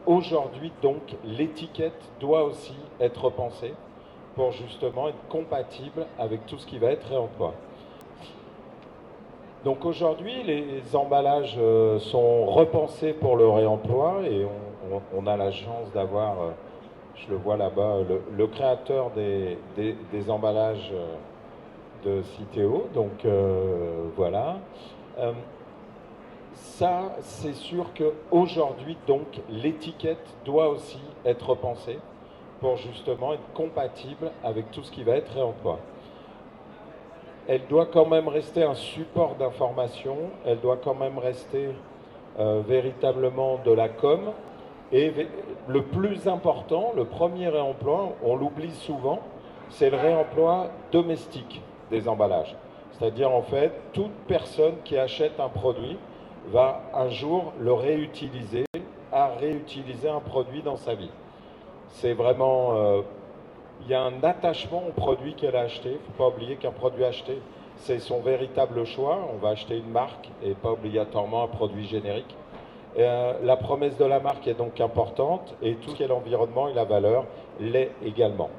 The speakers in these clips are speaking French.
Aujourd'hui, donc, l'étiquette doit aussi être repensée pour justement être compatible avec tout ce qui va être réemploi. Donc aujourd'hui, les emballages sont repensés pour le réemploi et on a la chance d'avoir, je le vois là-bas, le créateur des emballages de Citeo. Donc voilà. Ça, c'est sûr qu'aujourd'hui, donc, l'étiquette doit aussi être repensée pour justement être compatible avec tout ce qui va être réemploi. Elle doit quand même rester un support d'information, elle doit quand même rester véritablement de la com. Et le plus important, le premier réemploi, on l'oublie souvent, c'est le réemploi domestique des emballages. C'est-à-dire en fait, toute personne qui achète un produit va un jour le réutiliser, à réutiliser un produit dans sa vie. C'est vraiment, il y a un attachement au produit qu'elle a acheté. Il ne faut pas oublier qu'un produit acheté, c'est son véritable choix. On va acheter une marque et pas obligatoirement un produit générique. La promesse de la marque est donc importante et tout ce qui est l'environnement et la valeur l'est également.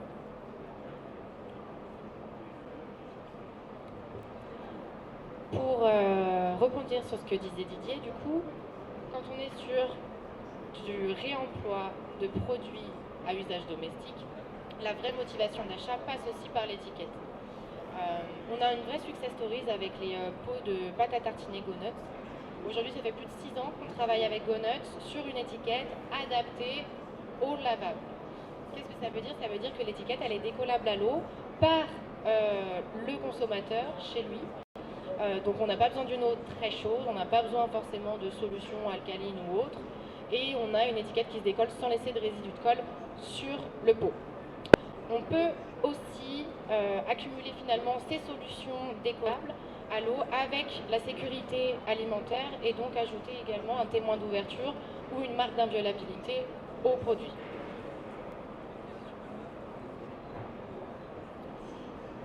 Pour rebondir sur ce que disait Didier, du coup, quand on est sur du réemploi de produits à usage domestique, la vraie motivation d'achat passe aussi par l'étiquette. On a une vraie success stories avec les pots de pâte à tartiner Go Nuts. Aujourd'hui, ça fait plus de 6 ans qu'on travaille avec Go Nuts sur une étiquette adaptée au lavable. Qu'est-ce que ça veut dire? Ça veut dire que l'étiquette, elle est décollable à l'eau par le consommateur chez lui. Donc on n'a pas besoin d'une eau très chaude, on n'a pas besoin forcément de solutions alcalines ou autres. Et on a une étiquette qui se décolle sans laisser de résidus de colle sur le pot. On peut aussi accumuler finalement ces solutions décollables à l'eau avec la sécurité alimentaire et donc ajouter également un témoin d'ouverture ou une marque d'inviolabilité au produit.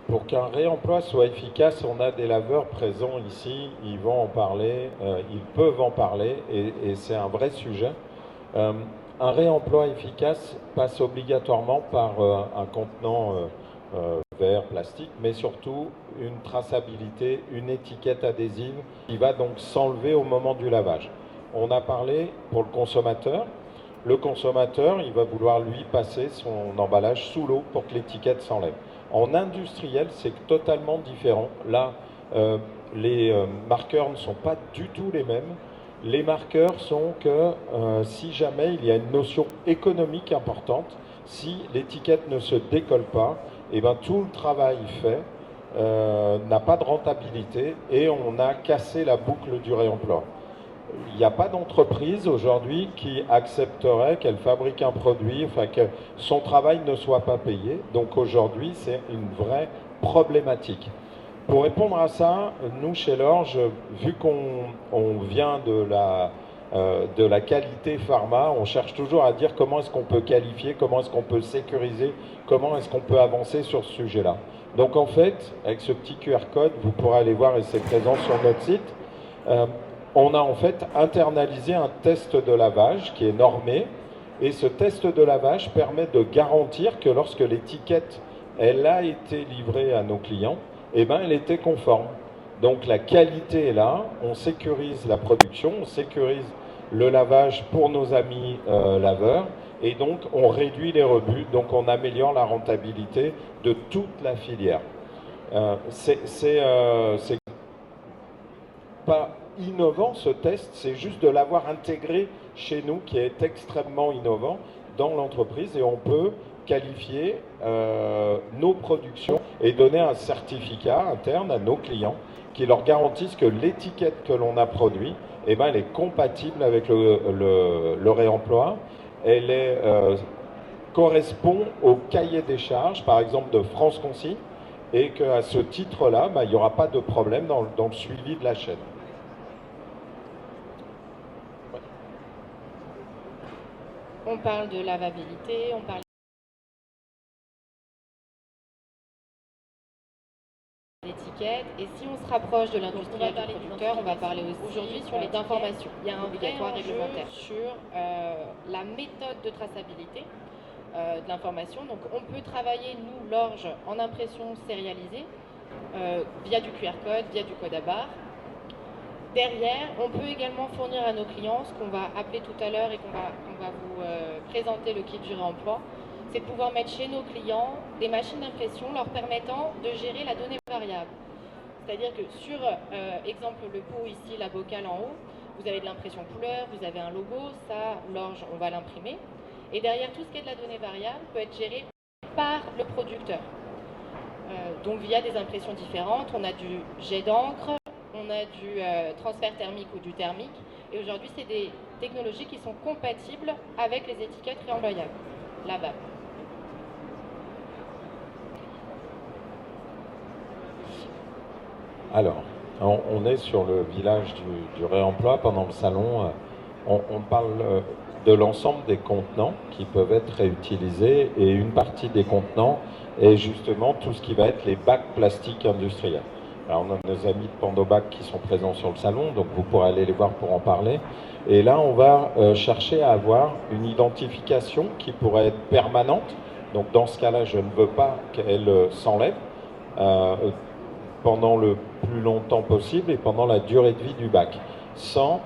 Pour qu'un réemploi soit efficace, on a des laveurs présents ici, ils vont en parler, ils peuvent en parler et c'est un vrai sujet. Un réemploi efficace passe obligatoirement par un contenant verre, plastique, mais surtout une traçabilité, une étiquette adhésive qui va donc s'enlever au moment du lavage. On a parlé pour le consommateur. Le consommateur, il va vouloir lui passer son emballage sous l'eau pour que l'étiquette s'enlève. En industriel, c'est totalement différent. Là, les marqueurs ne sont pas du tout les mêmes. Les marqueurs sont que si jamais il y a une notion économique importante, si l'étiquette ne se décolle pas, et ben tout le travail fait n'a pas de rentabilité et on a cassé la boucle du réemploi. Il n'y a pas d'entreprise aujourd'hui qui accepterait qu'elle fabrique un produit, enfin que son travail ne soit pas payé. Donc aujourd'hui, c'est une vraie problématique. Pour répondre à ça, nous chez Lorge, vu qu'on vient de la qualité pharma, on cherche toujours à dire comment est-ce qu'on peut qualifier, comment est-ce qu'on peut sécuriser, comment est-ce qu'on peut avancer sur ce sujet-là. Donc en fait, avec ce petit QR code, vous pourrez aller voir et c'est présent sur notre site, on a en fait internalisé un test de lavage qui est normé et ce test de lavage permet de garantir que lorsque l'étiquette elle a été livrée à nos clients, eh ben, elle était conforme. Donc la qualité est là, on sécurise la production, on sécurise le lavage pour nos amis laveurs et donc on réduit les rebuts, donc on améliore la rentabilité de toute la filière. C'est pas innovant ce test, c'est juste de l'avoir intégré chez nous qui est extrêmement innovant dans l'entreprise et on peut qualifier nos productions et donner un certificat interne à nos clients qui leur garantissent que l'étiquette que l'on a produite, eh ben, elle est compatible avec le réemploi, elle est, correspond au cahier des charges, par exemple de France Consigne, et qu'à ce titre-là, il n'y aura pas de problème dans le suivi de la chaîne. On parle de lavabilité, on parle d'étiquette. l'étiquette. Et si on se rapproche de l'industrie et du producteur, on va parler aussi aujourd'hui sur les informations. Il y a un obligatoire réglementaire sur la méthode de traçabilité de l'information. Donc on peut travailler, nous, l'orge, en impression sérialisée, via du QR code, via du code à barre. Derrière, on peut également fournir à nos clients ce qu'on va appeler tout à l'heure et qu'on va vous présenter le kit du réemploi, c'est de pouvoir mettre chez nos clients des machines d'impression leur permettant de gérer la donnée variable. C'est-à-dire que sur, exemple, le pot ici, la bocale en haut, vous avez de l'impression couleur, vous avez un logo, ça, l'orge, on va l'imprimer. Et derrière, tout ce qui est de la donnée variable peut être géré par le producteur. Donc via des impressions différentes, on a du jet d'encre, on a du transfert thermique ou du thermique. Et aujourd'hui, c'est des technologies qui sont compatibles avec les étiquettes réemployables, là-bas. Alors, on est sur le village du réemploi. Pendant le salon, on parle de l'ensemble des contenants qui peuvent être réutilisés, et une partie des contenants est justement tout ce qui va être les bacs plastiques industriels. Alors, on a nos amis de Pandobac qui sont présents sur le salon, donc vous pourrez aller les voir pour en parler. Et là, on va chercher à avoir une identification qui pourrait être permanente. Donc, dans ce cas-là, je ne veux pas qu'elle s'enlève pendant le plus longtemps possible et pendant la durée de vie du bac, sans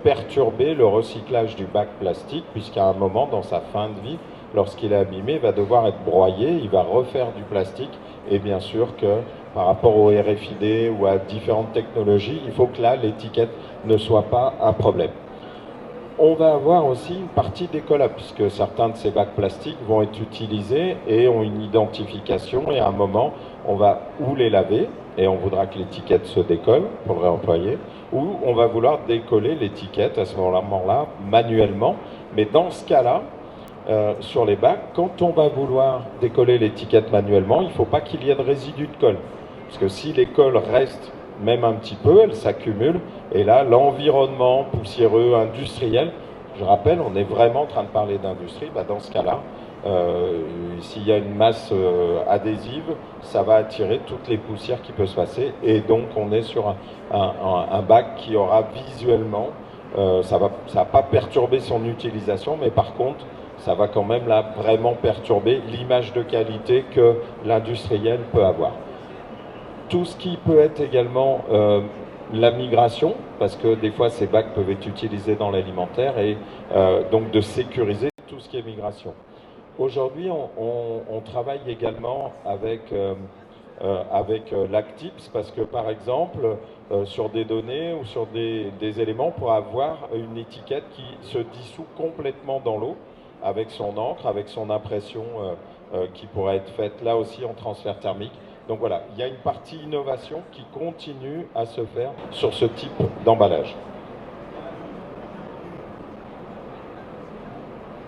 perturber le recyclage du bac plastique, puisqu'à un moment, dans sa fin de vie, lorsqu'il est abîmé, il va devoir être broyé, il va refaire du plastique, et bien sûr que par rapport au RFID ou à différentes technologies, il faut que là, l'étiquette ne soit pas un problème. On va avoir aussi une partie décollable, puisque certains de ces bacs plastiques vont être utilisés et ont une identification, et à un moment, on va ou les laver, et on voudra que l'étiquette se décolle pour le réemployer, ou on va vouloir décoller l'étiquette à ce moment-là manuellement. Mais dans ce cas-là, sur les bacs, quand on va vouloir décoller l'étiquette manuellement, il ne faut pas qu'il y ait de résidus de colle. Parce que si les colles restent même un petit peu, elles s'accumulent, et là, l'environnement poussiéreux, industriel, je rappelle, on est vraiment en train de parler d'industrie, dans ce cas-là, s'il y a une masse adhésive, ça va attirer toutes les poussières qui peuvent se passer, et donc on est sur un bac qui aura visuellement, ça va pas perturber son utilisation, mais par contre, ça va quand même là vraiment perturber l'image de qualité que l'industriel peut avoir. Tout ce qui peut être également la migration, parce que des fois ces bacs peuvent être utilisés dans l'alimentaire, et donc de sécuriser tout ce qui est migration. Aujourd'hui, on travaille également avec l'Actips, parce que par exemple, sur des données ou sur des éléments, pour avoir une étiquette qui se dissout complètement dans l'eau, avec son encre, avec son impression qui pourrait être faite là aussi en transfert thermique. Donc voilà, il y a une partie innovation qui continue à se faire sur ce type d'emballage.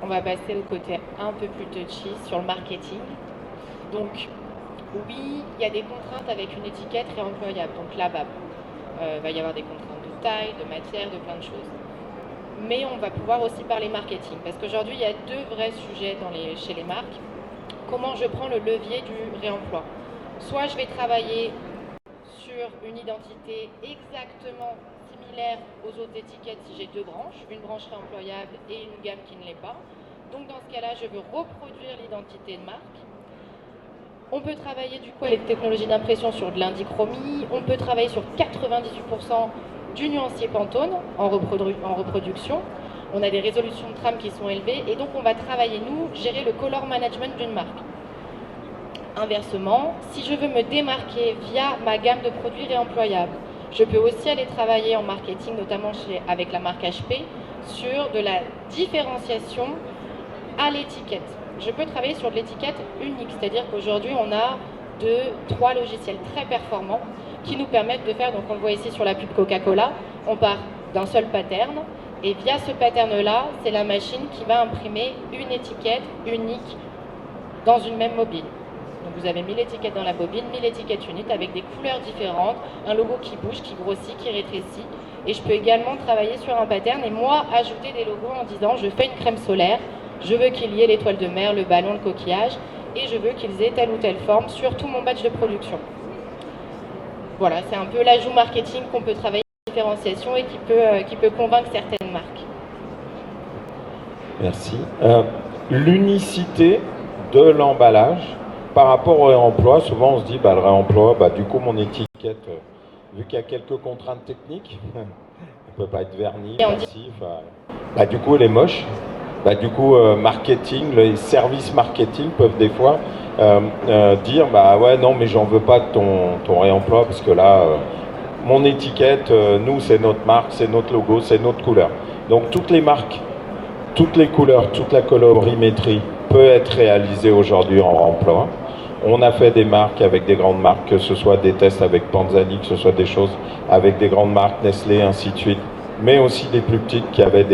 On va passer au côté un peu plus touchy sur le marketing. Donc oui, il y a des contraintes avec une étiquette réemployable, donc là-bas. Il va y avoir des contraintes de taille, de matière, de plein de choses. Mais on va pouvoir aussi parler marketing, parce qu'aujourd'hui, il y a deux vrais sujets chez les marques. Comment je prends le levier du réemploi? Soit je vais travailler sur une identité exactement similaire aux autres étiquettes si j'ai deux branches, une branche réemployable et une gamme qui ne l'est pas. Donc dans ce cas-là, je veux reproduire l'identité de marque. On peut travailler du coup avec les technologies d'impression sur de l'indichromie, on peut travailler sur 98% du nuancier Pantone en reproduction. On a des résolutions de trame qui sont élevées, et donc on va travailler, nous, gérer le color management d'une marque. Inversement, si je veux me démarquer via ma gamme de produits réemployables, je peux aussi aller travailler en marketing, notamment avec la marque HP, sur de la différenciation à l'étiquette. Je peux travailler sur de l'étiquette unique, c'est-à-dire qu'aujourd'hui, on a 2-3 logiciels très performants qui nous permettent de faire, donc on le voit ici sur la pub Coca-Cola, on part d'un seul pattern, et via ce pattern-là, c'est la machine qui va imprimer une étiquette unique dans une même bobine. Donc vous avez 1000 étiquettes dans la bobine, 1000 étiquettes uniques avec des couleurs différentes, un logo qui bouge, qui grossit, qui rétrécit. Et je peux également travailler sur un pattern et moi ajouter des logos en disant je fais une crème solaire, je veux qu'il y ait l'étoile de mer, le ballon, le coquillage, et je veux qu'ils aient telle ou telle forme sur tout mon batch de production. voilà, c'est un peu l'ajout marketing qu'on peut travailler en différenciation et qui peut convaincre certaines marques. Merci. L'unicité de l'emballage par rapport au réemploi, souvent on se dit le réemploi, du coup mon étiquette, vu qu'il y a quelques contraintes techniques, elle ne peut pas être vernie, passif, du coup elle est moche. Du coup marketing, les services marketing peuvent des fois dire ouais non mais j'en veux pas de ton réemploi parce que là mon étiquette, nous c'est notre marque, c'est notre logo, c'est notre couleur. Donc toutes les marques, toutes les couleurs, toute la colorimétrie peut être réalisée aujourd'hui en réemploi. On a fait des marques avec des grandes marques, que ce soit des tests avec Panzani, que ce soit des choses avec des grandes marques, Nestlé, ainsi de suite, mais aussi des plus petites qui avaient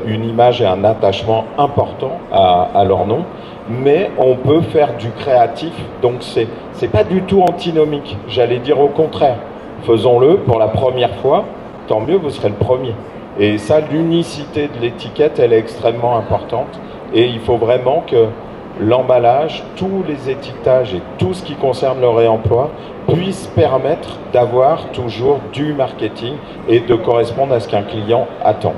une image et un attachement important à leur nom. Mais on peut faire du créatif, donc c'est pas du tout antinomique, j'allais dire au contraire. Faisons-le pour la première fois, tant mieux, vous serez le premier. Et ça, l'unicité de l'étiquette, elle est extrêmement importante. Et il faut vraiment que l'emballage, tous les étiquetages et tout ce qui concerne le réemploi puissent permettre d'avoir toujours du marketing et de correspondre à ce qu'un client attend.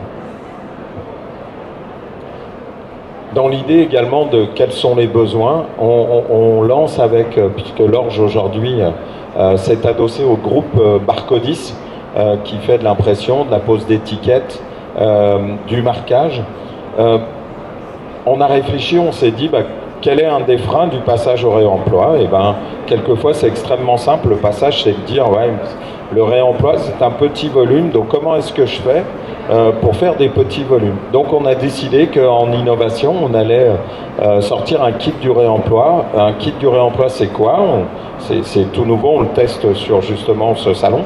Dans l'idée également de quels sont les besoins, on lance avec, puisque l'Orge aujourd'hui s'est adossé au groupe Barcodis, qui fait de l'impression, de la pose d'étiquettes, du marquage. On a réfléchi, on s'est dit quel est un des freins du passage au réemploi. Et quelquefois c'est extrêmement simple, le passage c'est de dire le réemploi c'est un petit volume, donc comment est-ce que je fais pour faire des petits volumes. Donc on a décidé qu'en innovation on allait sortir un kit du réemploi. Un kit du réemploi c'est quoi? C'est tout nouveau, on le teste sur justement ce salon.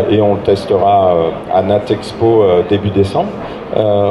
Et on le testera à Natexpo début décembre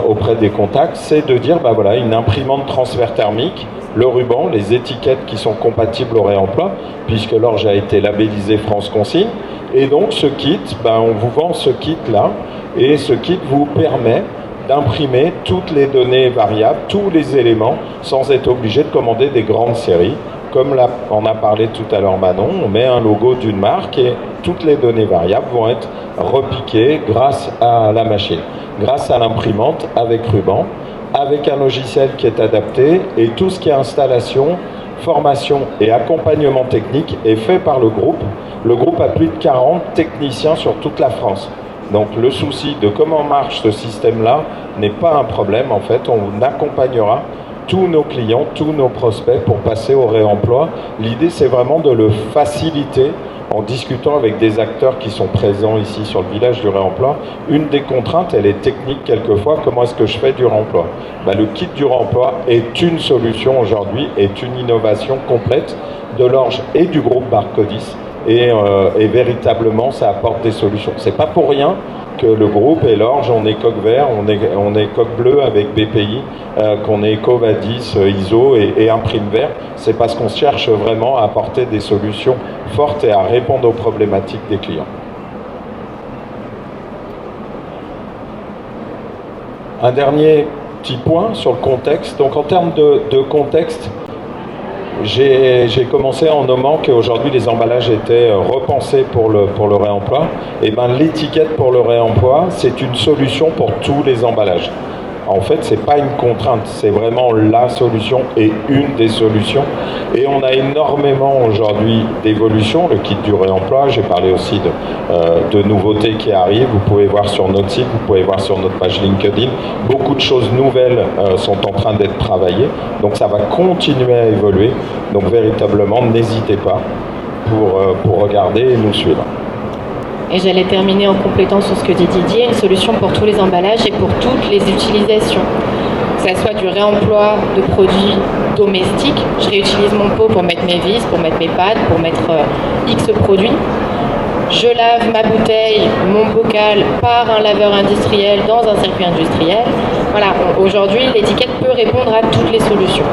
auprès des contacts, c'est de dire une imprimante transfert thermique, le ruban, les étiquettes qui sont compatibles au réemploi, puisque l'Orge a été labellisé France Consigne, et donc ce kit, on vous vend ce kit là, et ce kit vous permet d'imprimer toutes les données variables, tous les éléments, sans être obligé de commander des grandes séries. Comme on a parlé tout à l'heure Manon, on met un logo d'une marque et toutes les données variables vont être repiquées grâce à la machine, grâce à l'imprimante avec ruban, avec un logiciel qui est adapté, et tout ce qui est installation, formation et accompagnement technique est fait par le groupe. Le groupe a plus de 40 techniciens sur toute la France. Donc le souci de comment marche ce système-là n'est pas un problème. En fait, on accompagnera tous nos clients, tous nos prospects pour passer au réemploi. L'idée, c'est vraiment de le faciliter en discutant avec des acteurs qui sont présents ici sur le village du réemploi. Une des contraintes, elle est technique quelquefois. Comment est-ce que je fais du réemploi? Le kit du réemploi est une solution aujourd'hui, est une innovation complète de l'Orge et du groupe Barcodis. Et véritablement, ça apporte des solutions. C'est pas pour rien que le groupe et l'Orge, on est coq vert, on est coq bleu avec BPI, qu'on est EcoVadis, ISO et Imprime Vert. C'est parce qu'on cherche vraiment à apporter des solutions fortes et à répondre aux problématiques des clients. Un dernier petit point sur le contexte. Donc en termes de contexte, j'ai commencé en nommant qu'aujourd'hui les emballages étaient repensés pour le réemploi. Et l'étiquette pour le réemploi, c'est une solution pour tous les emballages. En fait, c'est pas une contrainte, c'est vraiment la solution et une des solutions. Et on a énormément aujourd'hui d'évolutions. Le kit du réemploi, j'ai parlé aussi de nouveautés qui arrivent. Vous pouvez voir sur notre site, vous pouvez voir sur notre page LinkedIn. Beaucoup de choses nouvelles sont en train d'être travaillées. Donc ça va continuer à évoluer. Donc véritablement, n'hésitez pas pour regarder et nous suivre. Et j'allais terminer en complétant sur ce que dit Didier, une solution pour tous les emballages et pour toutes les utilisations. Que ce soit du réemploi de produits domestiques, je réutilise mon pot pour mettre mes vis, pour mettre mes pads, pour mettre X produits. Je lave ma bouteille, mon bocal par un laveur industriel dans un circuit industriel. Voilà, aujourd'hui l'étiquette peut répondre à toutes les solutions.